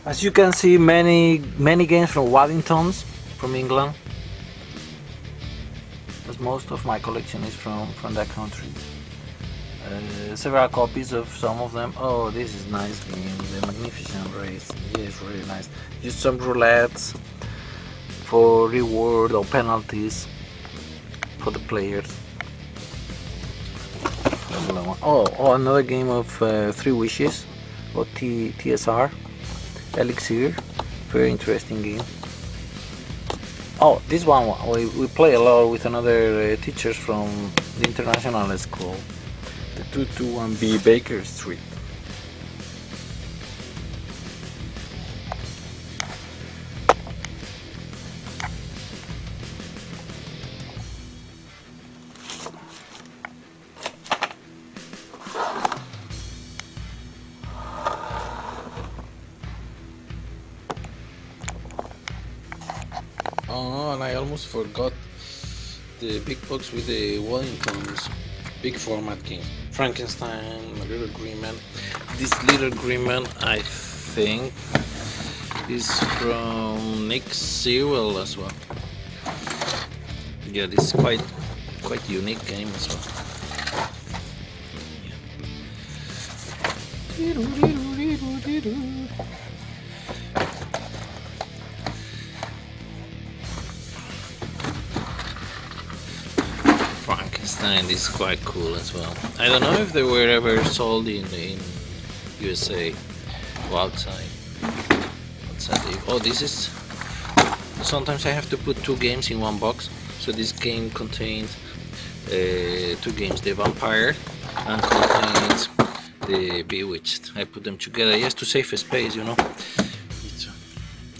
As you can see, many games from Waddingtons from England, as most of my collection is from that country. Several copies of some of them. Oh, this is nice game, the Magnificent Race. Yes, really nice. Use some roulettes for reward or penalties for the players. Oh, another game of Three Wishes, or TSR, Elixir. Very interesting game. Oh, this one we play a lot with another teachers from the international school, the 221B Baker Street. Oh, and I almost forgot the big box with the Waddingtons, big format games. Frankenstein, A Little Green Man. This Little Green Man, I think, is from Nick Sewell as well. Yeah, this is quite unique game as well. Frankenstein is quite cool as well. I don't know if they were ever sold in USA or outside. Oh, this is. Sometimes I have to put two games in one box. So this game contains two games: the Vampire and contains the Bewitched. I put them together just to save space, you know.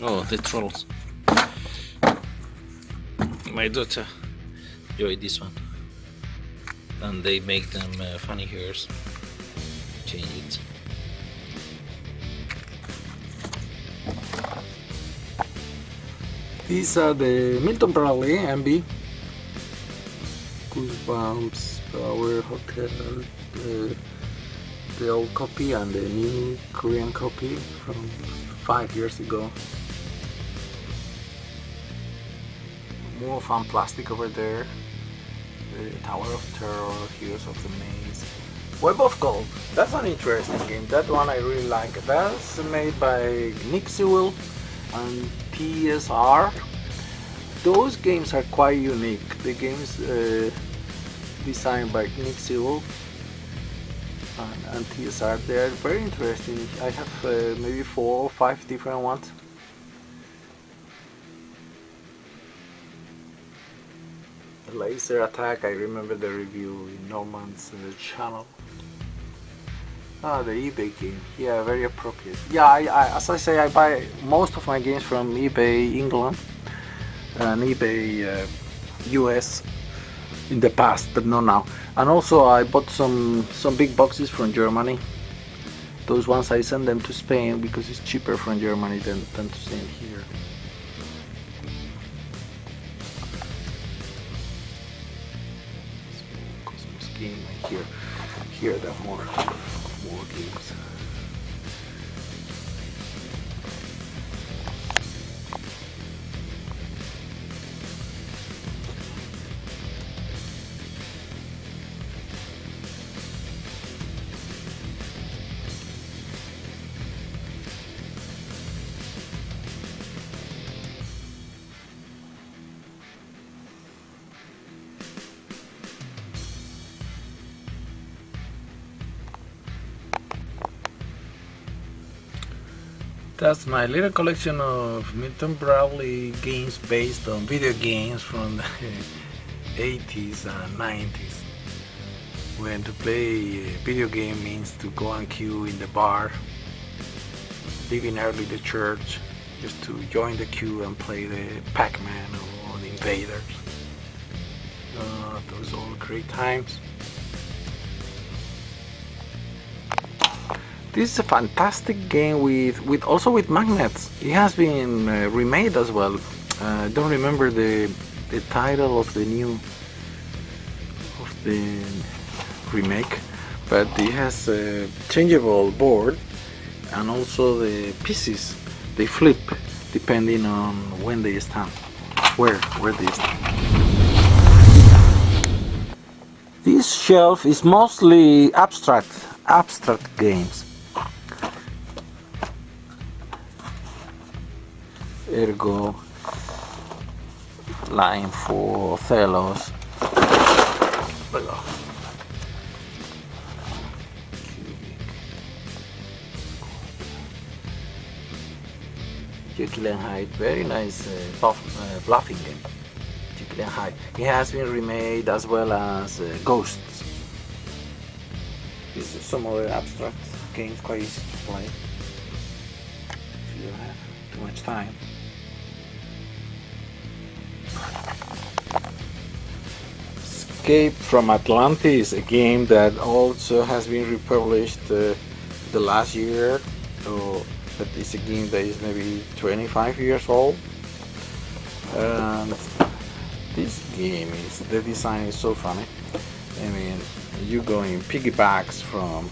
Oh, the Trolls. My daughter enjoyed this one, and they make them funny hairs. Change it. These are the Milton Bradley MB Goosebumps Power Hotel, the old copy and the new Korean copy from 5 years ago. More fun plastic over there. The Tower of Terror, Heroes of the Maze. Web of Gold. That's an interesting game. That one I really like. That's made by Nick Sewell and TSR. Those games are quite unique. The games designed by Nick Sewell and TSR, they are very interesting. I have maybe 4 or 5 different ones. Laser Attack, I remember the review in Norman's channel. Ah, the eBay game, yeah, very appropriate. Yeah, as I say, I buy most of my games from eBay England and eBay US in the past, but not now. And also I bought some big boxes from Germany. Those ones I send them to Spain because it's cheaper from Germany than to send here. Game here there are more games. That's my little collection of Milton Bradley games based on video games from the 80s and 90s. When to play a video game means to go and queue in the bar, leaving early the church, just to join the queue and play the Pac-Man or the Invaders. Those are all great times. This is a fantastic game with also with magnets. It has been remade as well. I don't remember the title of the remake, but it has a changeable board and also the pieces they flip depending on when they stand, where they stand. This shelf is mostly abstract games. Ergo, Line for Thelos. Jekyll and Hyde, very nice bluffing game. Jekyll and Hyde. It has been remade as well as Ghosts. This is some other abstract games, quite easy to play if you don't have too much time. Escape from Atlantis, a game that also has been republished the last year. But it's a game that is maybe 25 years old, and this game the design is so funny. I mean, you go in piggybacks from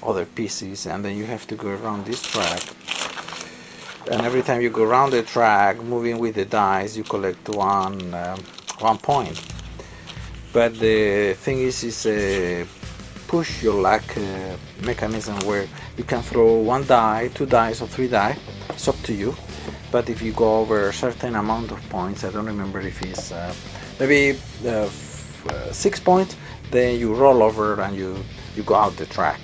other pieces, and then you have to go around this track, and every time you go around the track moving with the dice, you collect one point. But the thing is a push your luck mechanism where you can throw 1 die, 2 dice, or 3 die. It's up to you. But if you go over a certain amount of points, I don't remember if it's maybe 6 points, then you roll over and you go out the track.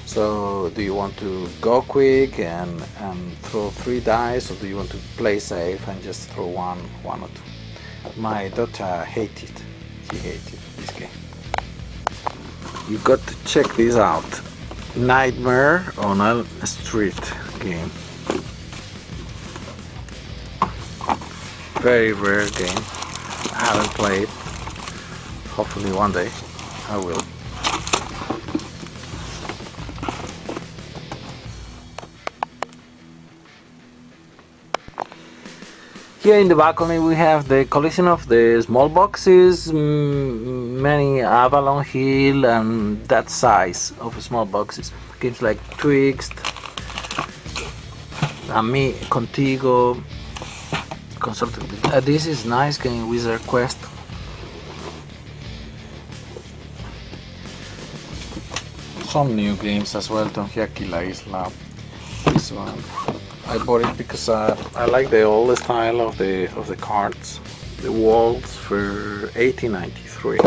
So do you want to go quick and throw 3 dice, or do you want to play safe and just throw one or 2? My daughter hated it. She hated this game. You got to check this out. Nightmare on Elm Street game. Very rare game. I haven't played. Hopefully one day I will. Here in the balcony we have the collection of the small boxes, many Avalon Hill and that size of small boxes. Games like Twixt, Ami, Contigo, Consulting. This is nice game, Wizard Quest. Some new games as well, Tonhiaki La Isla. This one. I bought it because I like the old style of the cards, the walls for 1893.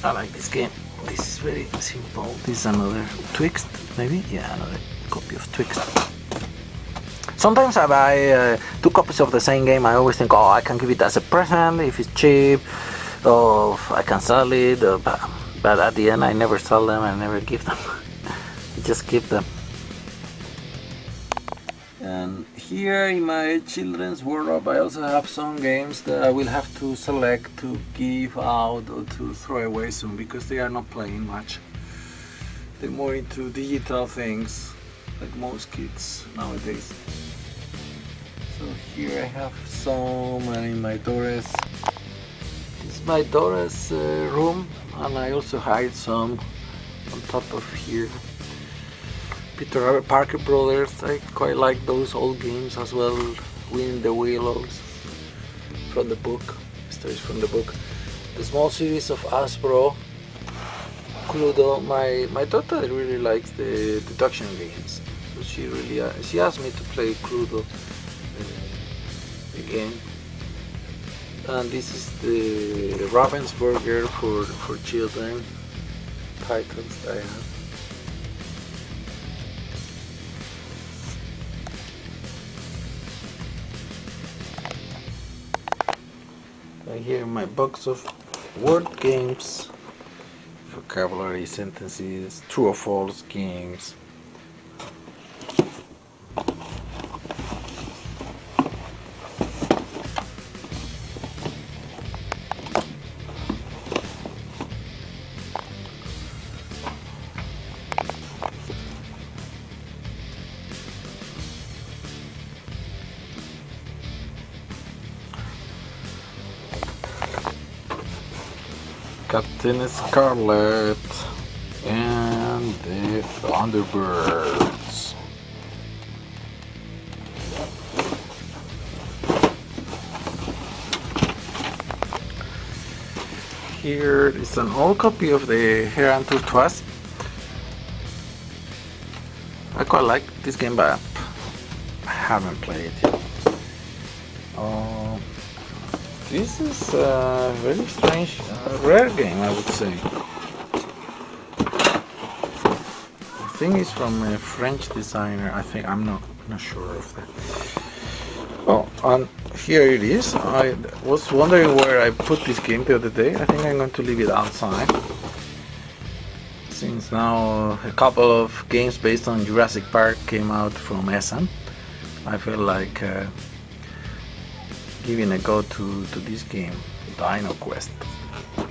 I like this game. This is very simple. This is another Twixt, maybe? Yeah, another copy of Twixt. Sometimes I buy 2 copies of the same game. I always think, oh, I can give it as a present if it's cheap, or I can sell it, but at the end I never sell them, I never give them. Just keep them. And here in my children's wardrobe I also have some games that I will have to select to give out or to throw away soon, because they are not playing much. They're more into digital things, like most kids nowadays. So here I have some, and in my daughter's, it's my daughter's room, and I also hide some on top of here. Peter Parker Brothers, I quite like those old games as well. Win the Willows from the book, stories from the book. The small series of Hasbro, Cluedo. My daughter really likes the deduction games, so she asked me to play Cluedo again. And this is the Ravensburger for children titles that I have. Here my box of word games, vocabulary, sentences, true or false games. Captain Scarlet and the Thunderbirds. Here is an old copy of the Hare and Tortoise. I quite like this game, but I haven't played it yet. This is a very strange, rare game, I would say. I think it's from a French designer. I'm not sure of that. Oh, and here it is. I was wondering where I put this game the other day. I think I'm going to leave it outside. Since now a couple of games based on Jurassic Park came out from Essen, I feel like giving a go to this game, Dino Quest. I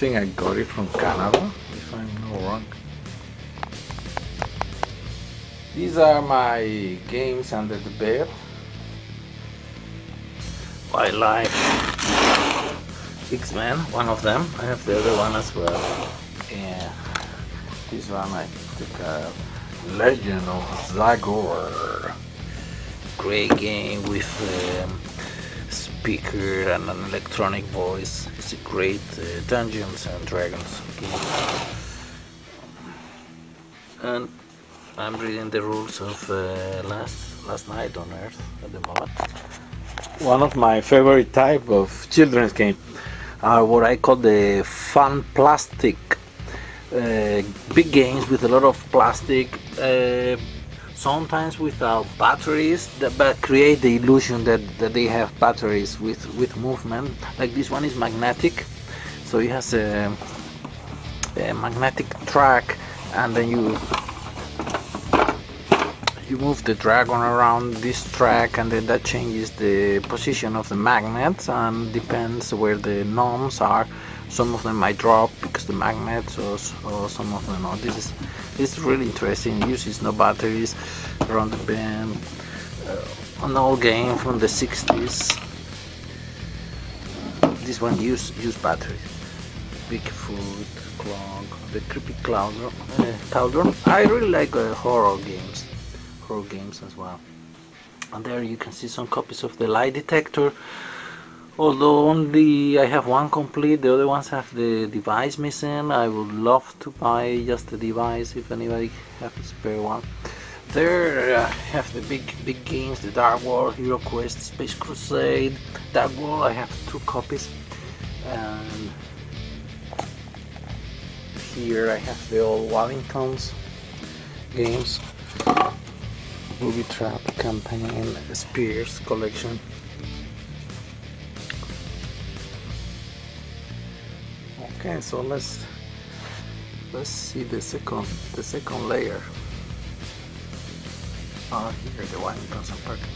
think I got it from Canada, if I'm not wrong. These are my games under the bed. Wildlife, X-Men, one of them. I have the other one as well. And this one I took a Legend of Zagor. Great game with speaker and an electronic voice. It's a great Dungeons and Dragons game. And I'm reading the rules of Last Night on Earth at the moment. One of my favorite type of children's game are what I call the fun plastic. Big games with a lot of plastic, sometimes without batteries, but create the illusion that they have batteries with movement. Like this one is magnetic, so it has a magnetic track, and then you move the dragon around this track, and then that changes the position of the magnets, and depends where the gnomes are. Some of them might drop because the magnets, or some of them not. This is really interesting. It uses no batteries around the bend. An old game from the 60s. This one use batteries. Bigfoot, Clog, the creepy Cauldron. I really like horror games as well. And there you can see some copies of the lie detector. Although only I have one complete, the other ones have the device missing. I would love to buy just the device if anybody has a spare one. There I have the big games, the Dark War, Hero Quest, Space Crusade. Dark War I have 2 copies. And here I have the old Waddington's games. Booby Trap Campaign, Spears collection. Okay, so let's see the second layer. Here the Waddingtons and Parker.